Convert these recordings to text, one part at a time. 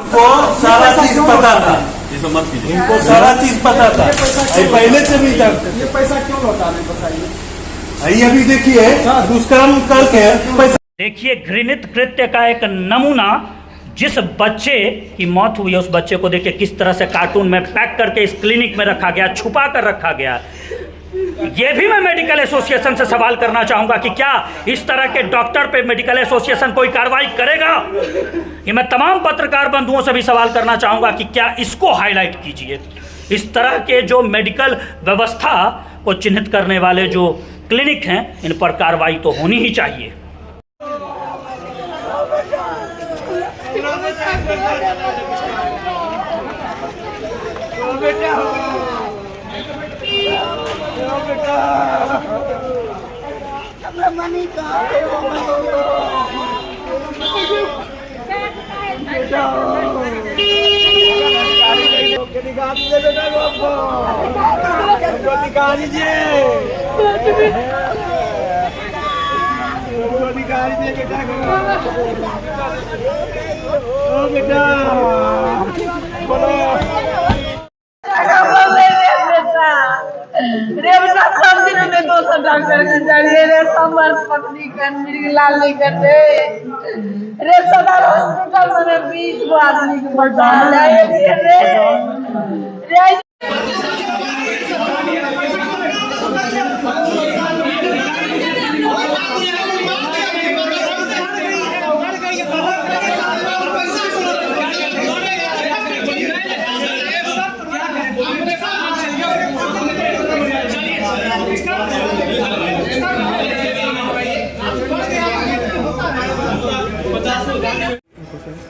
इनको सारा चीज पता था, इनको सारा चीज पता था, पहले से भी जानते। ये पैसा क्यों लौटा रहे बताइए। अभी देखिए दुष्कर्म करके पैसा। देखिए घृणित कृत्य का एक नमूना, जिस बच्चे की मौत हुई है उस बच्चे को देखिए किस तरह से कार्टून में पैक करके इस क्लिनिक में रखा गया, छुपा कर रखा गया। ये भी मैं मेडिकल एसोसिएशन से सवाल करना चाहूंगा कि क्या इस तरह के डॉक्टर पे मेडिकल एसोसिएशन कोई कार्रवाई करेगा। ये मैं तमाम पत्रकार बंधुओं से भी सवाल करना चाहूंगा कि क्या इसको हाईलाइट कीजिए। इस तरह के जो मेडिकल व्यवस्था को चिन्हित करने वाले जो क्लिनिक हैं, इन पर कार्रवाई तो होनी ही चाहिए। पत्नी लाल नहीं करते रे, सदर हॉस्पिटल में 20 गो आदमी के बचा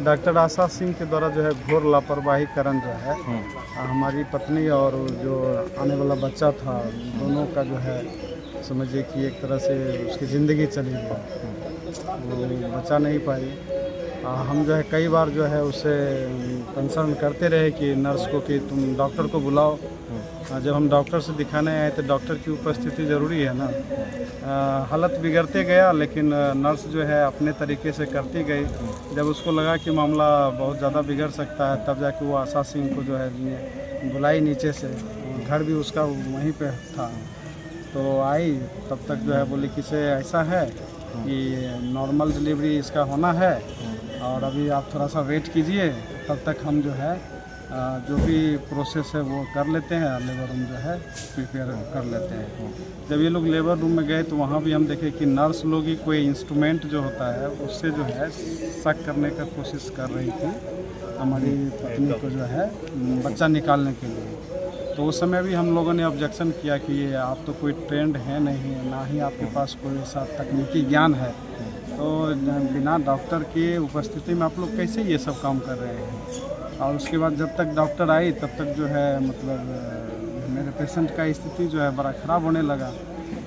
डॉक्टर आशा सिंह के द्वारा जो है घोर लापरवाही कारण जो है हमारी पत्नी और जो आने वाला बच्चा था, दोनों का जो है समझिए कि एक तरह से उसकी ज़िंदगी चली गई, वो बचा नहीं पाई। हम जो है कई बार जो है उसे कंसर्न करते रहे कि नर्स को कि तुम डॉक्टर को बुलाओ। जब हम डॉक्टर से दिखाने आए तो डॉक्टर की उपस्थिति ज़रूरी है ना। हालत बिगड़ते गया, लेकिन नर्स जो है अपने तरीके से करती गई। जब उसको लगा कि मामला बहुत ज़्यादा बिगड़ सकता है, तब जाके वो आशा सिंह को जो है बुलाई नीचे से, घर भी उसका वहीं पे था। तो आई, तब तक जो है बोली कि से ऐसा है कि नॉर्मल डिलीवरी इसका होना है और अभी आप थोड़ा सा वेट कीजिए, तब तक हम जो है जो भी प्रोसेस है वो कर लेते हैं, लेबर रूम जो है प्रिपेयर कर लेते हैं। जब ये लोग लेबर रूम में गए तो वहाँ भी हम देखे कि नर्स लोग ही कोई इंस्ट्रूमेंट जो होता है उससे जो है शक करने का कोशिश कर रही थी हमारी पत्नी को जो है बच्चा निकालने के लिए। तो उस समय भी हम लोगों ने ऑब्जेक्शन किया कि ये आप तो कोई ट्रेंड है नहीं, ना ही आपके पास कोई ऐसा तकनीकी ज्ञान है, तो बिना डॉक्टर के उपस्थिति में आप लोग कैसे ये सब काम कर रहे हैं। और उसके बाद जब तक डॉक्टर आई तब तक जो है मतलब मेरे पेशेंट का स्थिति जो है बड़ा ख़राब होने लगा।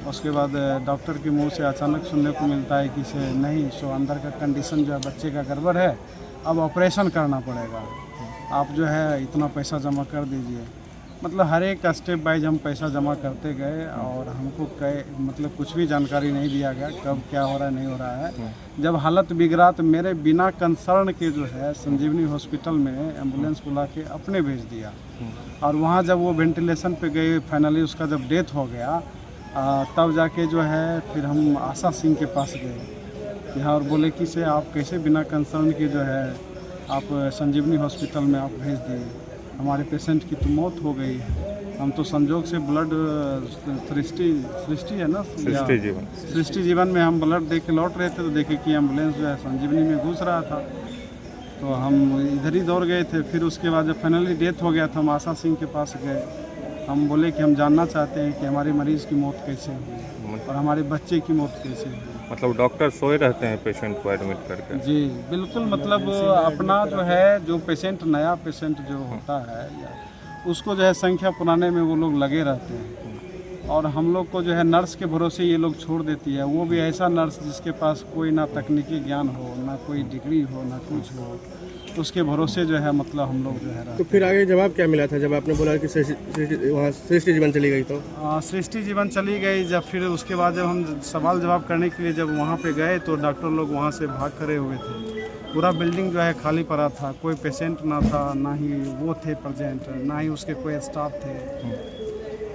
उसके बाद डॉक्टर के मुंह से अचानक सुनने को मिलता है कि से नहीं, सो अंदर का कंडीशन जो है बच्चे का गड़बड़ है, अब ऑपरेशन करना पड़ेगा, आप जो है इतना पैसा जमा कर दीजिए। मतलब हर एक स्टेप बाइज हम पैसा जमा करते गए और हमको मतलब कुछ भी जानकारी नहीं दिया गया कब क्या हो रहा है नहीं हो रहा है। जब हालत बिगड़ा तो मेरे बिना कंसर्न के जो है संजीवनी हॉस्पिटल में एम्बुलेंस बुला के अपने भेज दिया। और वहाँ जब वो वेंटिलेशन पे गए, फाइनली उसका जब डेथ हो गया तब जाके जो है फिर हम आशा सिंह के पास गए यहाँ और बोले कि से आप कैसे बिना कंसर्न के जो है आप संजीवनी हॉस्पिटल में आप भेज दिए, हमारे पेशेंट की तो मौत हो गई है। हम तो संजोग से ब्लड सृष्टि है ना, सृष्टि जीवन में हम ब्लड दे के लौट रहे थे तो देखे कि एम्बुलेंस जो है संजीवनी में घुस रहा था, तो हम इधर ही दौड़ गए थे। फिर उसके बाद जब फाइनली डेथ हो गया था हम आशा सिंह के पास गए, हम बोले कि हम जानना चाहते हैं कि हमारे मरीज़ की मौत कैसे हुई और हमारे बच्चे की मौत कैसे हुई। मतलब डॉक्टर सोए रहते हैं पेशेंट को एडमिट करके? जी बिल्कुल, मतलब अपना जो है जो पेशेंट नया पेशेंट जो होता है उसको जो है संख्या पुराने में वो लोग लगे रहते हैं और हम लोग को जो है नर्स के भरोसे ये लोग छोड़ देती है। वो भी ऐसा नर्स जिसके पास कोई ना तकनीकी ज्ञान हो, ना कोई डिग्री हो, ना कुछ हो, उसके भरोसे जो है मतलब हम लोग जो है। तो फिर आगे जवाब क्या मिला था जब आपने बोला कि वहाँ सृष्टि जीवन चली गई? तो सृष्टि जीवन चली गई। जब फिर उसके बाद जब हम सवाल जवाब करने के लिए जब वहाँ पे गए तो डॉक्टर लोग वहाँ से भाग खड़े हुए थे पूरा बिल्डिंग जो है खाली पड़ा था, कोई पेशेंट ना था, ना ही वो थे प्रेजेंट, ना ही उसके कोई स्टाफ थे।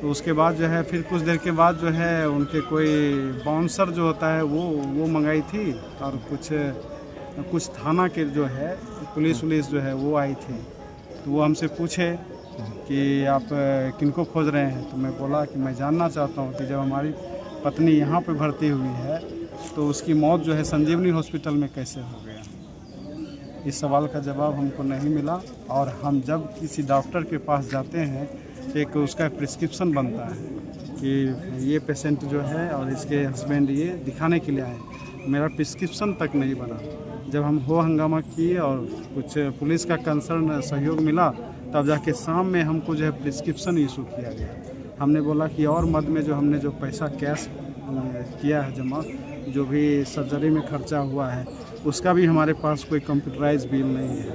तो उसके बाद जो है फिर कुछ देर के बाद जो है उनके कोई बाउंसर जो होता है वो मंगाई थी, और कुछ थाना के जो है पुलिस जो है वो आई थी। तो वो हमसे पूछे कि आप किनको खोज रहे हैं। तो मैं बोला कि मैं जानना चाहता हूँ कि जब हमारी पत्नी यहाँ पे भर्ती हुई है तो उसकी मौत जो है संजीवनी हॉस्पिटल में कैसे हो गया। इस सवाल का जवाब हमको नहीं मिला। और हम जब किसी डॉक्टर के पास जाते हैं तो एक उसका प्रिस्क्रिप्शन बनता है कि ये पेशेंट जो है और इसके हस्बैंड ये दिखाने के लिए आए, मेरा प्रिस्क्रिप्शन तक नहीं बना। जब हम हो हंगामा किए और कुछ पुलिस का कंसर्न सहयोग मिला, तब जाके शाम में हमको जो है प्रिस्क्रिप्शन इशू किया गया। हमने बोला कि और मद में जो हमने जो पैसा कैश किया है जमा, जो भी सर्जरी में खर्चा हुआ है, उसका भी हमारे पास कोई कंप्यूटराइज बिल नहीं है।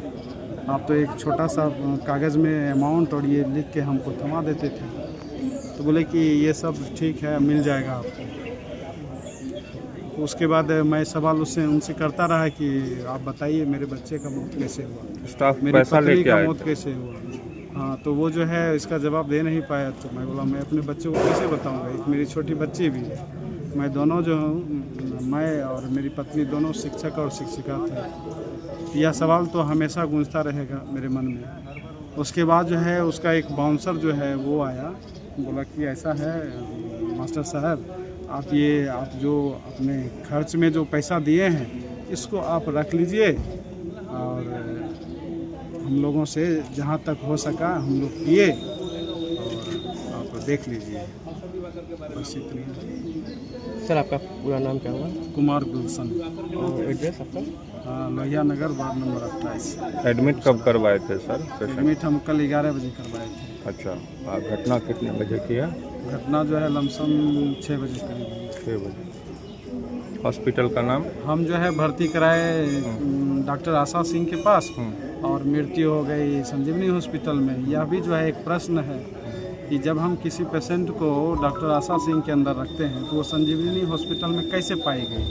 आप तो एक छोटा सा कागज़ में अमाउंट और ये लिख के हमको थमा देते थे। तो बोले कि ये सब ठीक है, मिल जाएगा आपको। उसके बाद मैं सवाल उनसे करता रहा कि आप बताइए मेरे बच्चे का मौत कैसे हुआ, स्टाफ मेरी पैसा पत्नी लेके का आए मौत थे। कैसे हुआ। हाँ, तो वो जो है इसका जवाब दे नहीं पाया। तो मैं बोला मैं अपने बच्चे को कैसे बताऊंगा, एक मेरी छोटी बच्ची भी है। मैं दोनों जो हूँ, मैं और मेरी पत्नी दोनों शिक्षक और शिक्षिका थे। यह सवाल तो हमेशा गूंजता रहेगा मेरे मन में। उसके बाद जो है उसका एक बाउंसर जो है वो आया, बोला कि ऐसा है मास्टर साहब, आप जो अपने खर्च में जो पैसा दिए हैं इसको आप रख लीजिए, और हम लोगों से जहाँ तक हो सका हम लोग किए, और आप देख लीजिए। बस इतनी। सर आपका पूरा नाम क्या हुआ? कुमार गुलशन, और एड्रेस आपका? Lohia Nagar, ward number 28। Admit कब करवाए थे सर पेशेंट? एडमिट हम कल 11 बजे करवाए थे। अच्छा, घटना कितने बजे की है? घटना जो है लमसम 6 बजे करीब हुई। 6 बजे। हॉस्पिटल का नाम? हम जो है भर्ती कराए डॉक्टर आशा सिंह के पास, और मृत्यु हो गई संजीवनी हॉस्पिटल में। यह भी जो है एक प्रश्न है कि जब हम किसी पेशेंट को डॉक्टर आशा सिंह के अंदर रखते हैं तो वो संजीवनी हॉस्पिटल में कैसे पाई गई।